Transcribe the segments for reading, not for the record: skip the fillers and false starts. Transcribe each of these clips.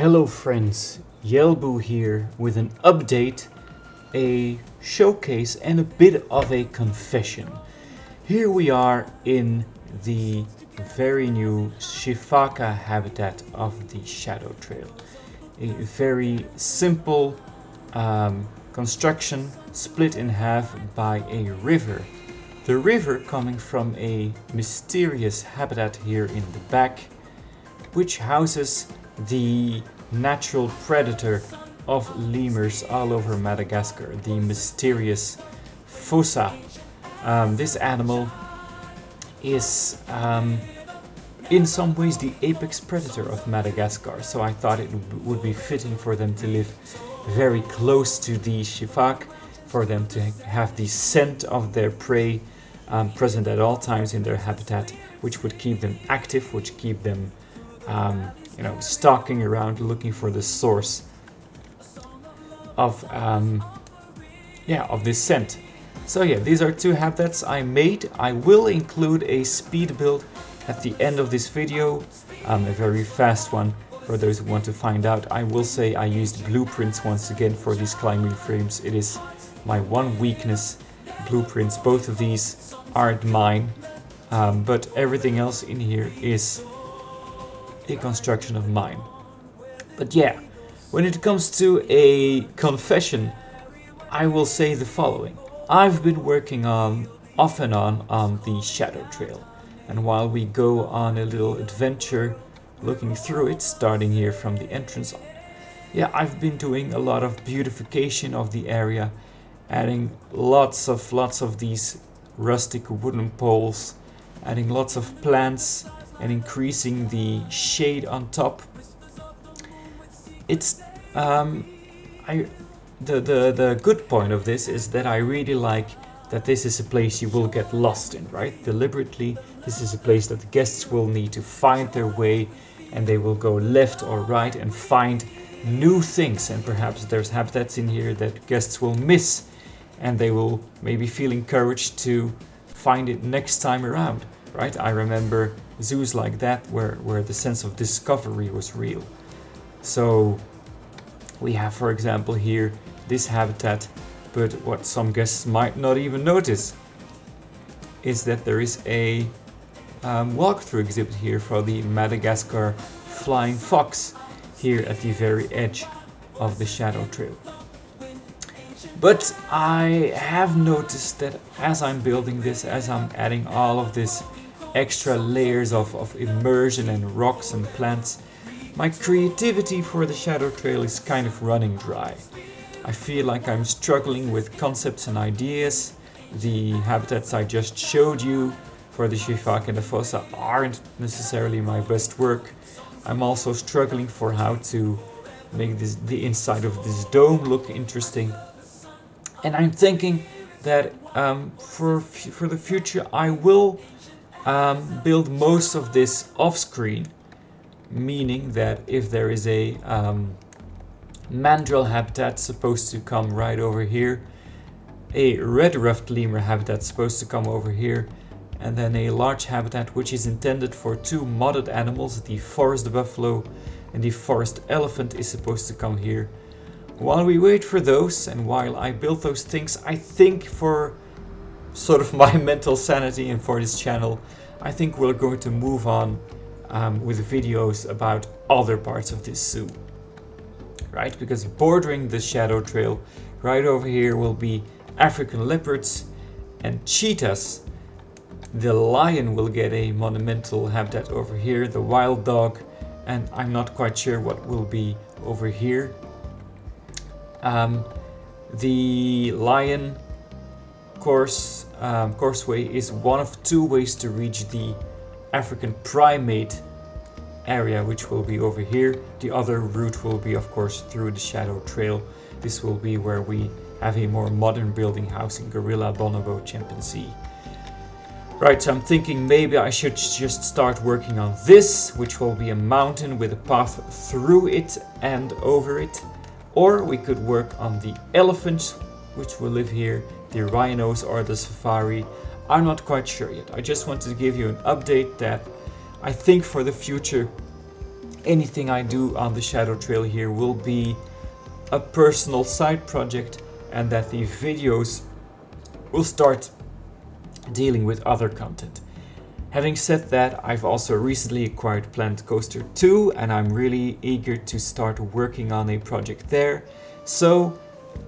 Hello friends, Yelbu here with an update, a showcase and a bit of a confession. Here we are in the very new Sifaka habitat of the Shadow Trail. A very simple construction split in half by a river. The river coming from a mysterious habitat here in the back, which houses the natural predator of lemurs all over Madagascar, the mysterious Fossa. This animal is in some ways the apex predator of Madagascar, so I thought it would be fitting for them to live very close to the Sifaka, for them to have the scent of their prey present at all times in their habitat, which would keep them active, which keep them stalking around looking for the source of this scent. So yeah, these are two habitats I made. I will include a speed build at the end of this video, a very fast one for those who want to find out. I will say I used blueprints once again for these climbing frames. It is my one weakness, blueprints. Both of these aren't mine, but everything else in here is a construction of mine. But yeah, when it comes to a confession, I will say the following. I've been working off and on the Shadow Trail, and while we go on a little adventure looking through it, starting here from the entrance, yeah, I've been doing a lot of beautification of the area, adding lots of these rustic wooden poles, adding lots of plants and increasing the shade on top. It's the good point of this is that I really like that this is a place you will get lost in, right? Deliberately, this is a place that the guests will need to find their way, and they will go left or right and find new things, and perhaps there's habitats in here that guests will miss, and they will maybe feel encouraged to find it next time around, right? I remember zoos like that where the sense of discovery was real. So we have, for example, here this habitat, but what some guests might not even notice is that there is a walkthrough exhibit here for the Madagascar flying fox here at the very edge of the Shadow Trail. But I have noticed that as I'm building this, as I'm adding all of this extra layers of immersion and rocks and plants, my creativity for the Shadow Trail is kind of running dry. I feel like I'm struggling with concepts and ideas. The habitats I just showed you for the Sifaka and the Fossa aren't necessarily my best work. I'm also struggling for how to make the inside of this dome look interesting. And I'm thinking that for the future I will build most of this off-screen, meaning that if there is a mandrill habitat supposed to come right over here, a red-ruffed lemur habitat supposed to come over here, and then a large habitat which is intended for two modded animals, the forest buffalo and the forest elephant, is supposed to come here. While we wait for those, and while I build those things, I think for sort of my mental sanity and for this channel, I think we're going to move on with videos about other parts of this zoo, right? Because bordering the Shadow Trail right over here will be African leopards and cheetahs. The lion will get a monumental habitat over here, the wild dog, and I'm not quite sure what will be over here. The lion courseway is one of two ways to reach the African primate area, which will be over here. The other route will be, of course, through the Shadow Trail. This will be where we have a more modern building housing gorilla, bonobo, chimpanzee. Right, so I'm thinking maybe I should just start working on this, which will be a mountain with a path through it and over it. Or we could work on the elephants, which will live here, the rhinos or the safari. I'm not quite sure yet. I just wanted to give you an update that I think for the future anything I do on the shadow trail here will be a personal side project, and that the videos will start dealing with other content. Having said that, I've also recently acquired Planet Coaster 2, and I'm really eager to start working on a project there. So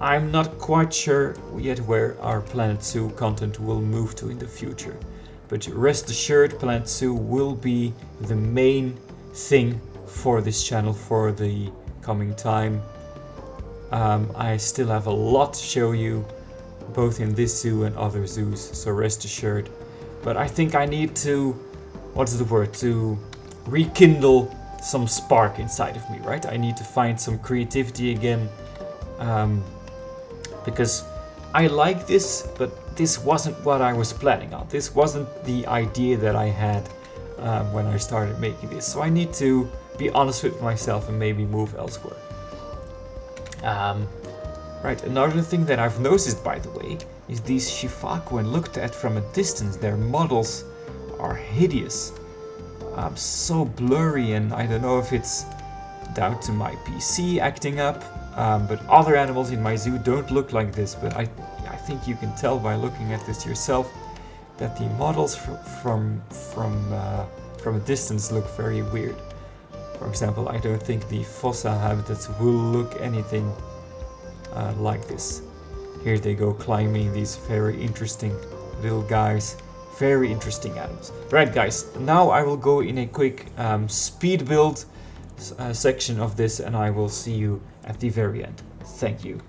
I'm not quite sure yet where our Planet Zoo content will move to in the future. But rest assured, Planet Zoo will be the main thing for this channel for the coming time. I still have a lot to show you, both in this zoo and other zoos, so rest assured. But I think I need to, to rekindle some spark inside of me, right? I need to find some creativity again, because I like this, but this wasn't what I was planning on. This wasn't the idea that I had when I started making this. So I need to be honest with myself and maybe move elsewhere. Right, another thing that I've noticed, by the way, is these Sifaka, when looked at from a distance, their models are hideous. So blurry, and I don't know if it's down to my PC acting up, but other animals in my zoo don't look like this, but I think you can tell by looking at this yourself that the models from a distance look very weird. For example, I don't think the Fossa habitats will look anything like this. Here they go climbing these very interesting little guys, very interesting animals. Right guys, now I will go in a quick speed build section of this, and I will see you at the very end. Thank you.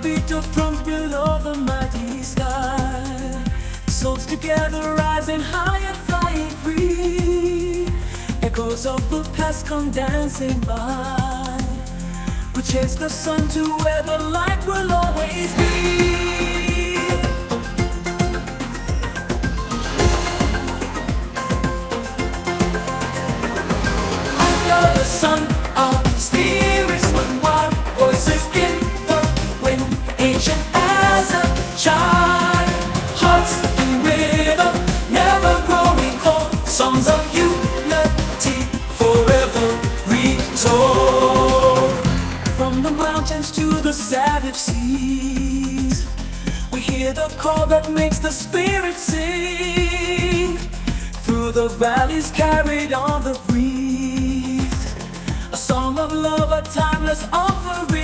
beat of drums below the mighty sky. Souls together rising high and flying free. Echoes of the past come dancing by. We chase the sun to where the light will always be. Under the sun, our spirits run wild. Voices in the wind, ancient as a child. Hearts in rhythm, never growing cold. Songs of unity, forever retold. From the mountains to the savage seas, we hear the call that makes the spirit sing. Through the valleys carried on the breeze, a song of love, a timeless offering.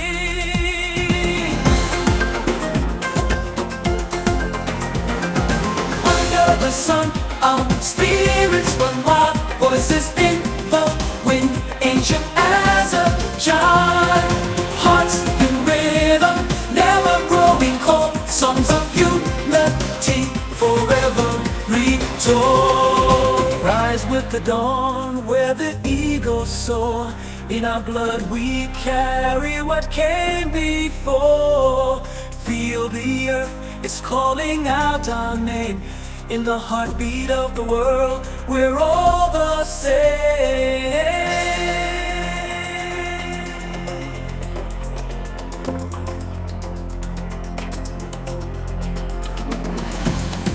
Under the sun, our spirits run wild. Voices in the wind, ancient as a child. Hearts in rhythm, never growing cold. Songs of unity, forever retold. Rise with the dawn where the eagles soar. In our blood we carry what came before. Feel the earth, it's calling out our name. In the heartbeat of the world, we're all the same.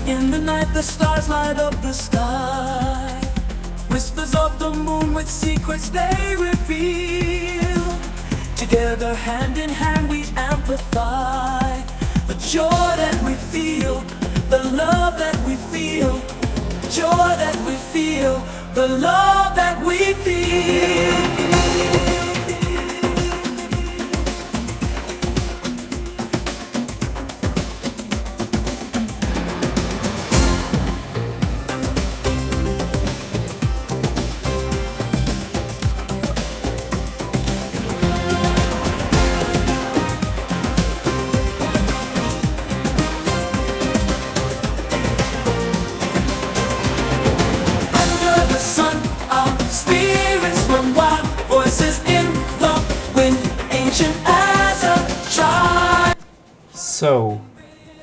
In the night the stars light up the sky. Whispers of the moon with secrets they reveal. Together hand in hand we amplify the joy that we feel, the love that we feel, joy that we feel, the love that we feel. So,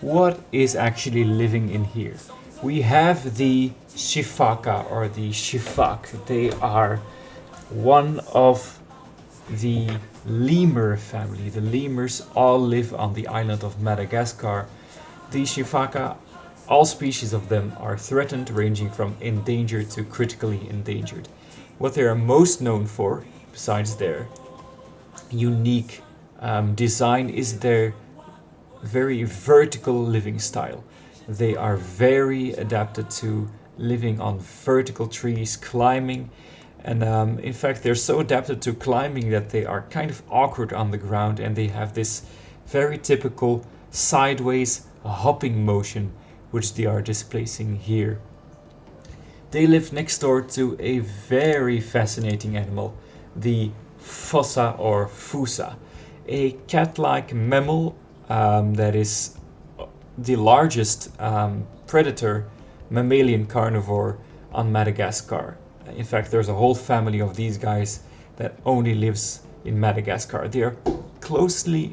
what is actually living in here? We have the Sifaka or the Shifak. They are one of the lemur family. The lemurs all live on the island of Madagascar. The Sifaka, all species of them are threatened, ranging from endangered to critically endangered. What they are most known for, besides their unique design, is their very vertical living style. They are very adapted to living on vertical trees, climbing, and in fact they're so adapted to climbing that they are kind of awkward on the ground, and they have this very typical sideways hopping motion which they are displacing here. They live next door to a very fascinating animal, the Fossa or Fossa, a cat-like mammal that is the largest predator mammalian carnivore on Madagascar. In fact, there's a whole family of these guys that only lives in Madagascar. They are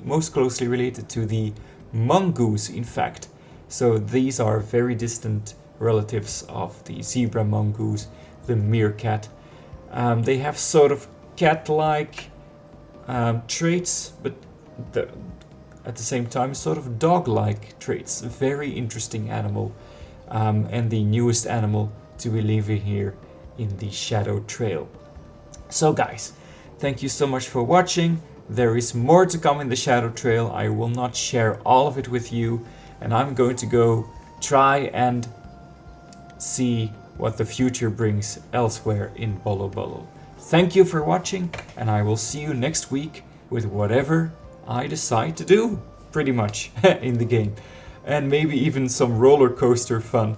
most closely related to the mongoose, in fact. So these are very distant relatives of the zebra mongoose, the meerkat. They have sort of cat-like traits, but at the same time sort of dog-like traits. A very interesting animal, and the newest animal to be living here in the Shadow Trail. So guys, thank you so much for watching. There is more to come in the Shadow Trail. I will not share all of it with you, and I'm going to go try and see what the future brings elsewhere in Bollo Bollo. Thank you for watching, and I will see you next week with whatever I decide to do, pretty much, in the game. And maybe even some roller coaster fun,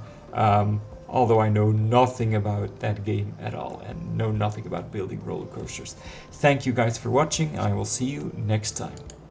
although I know nothing about that game at all and know nothing about building roller coasters. Thank you guys for watching, and I will see you next time.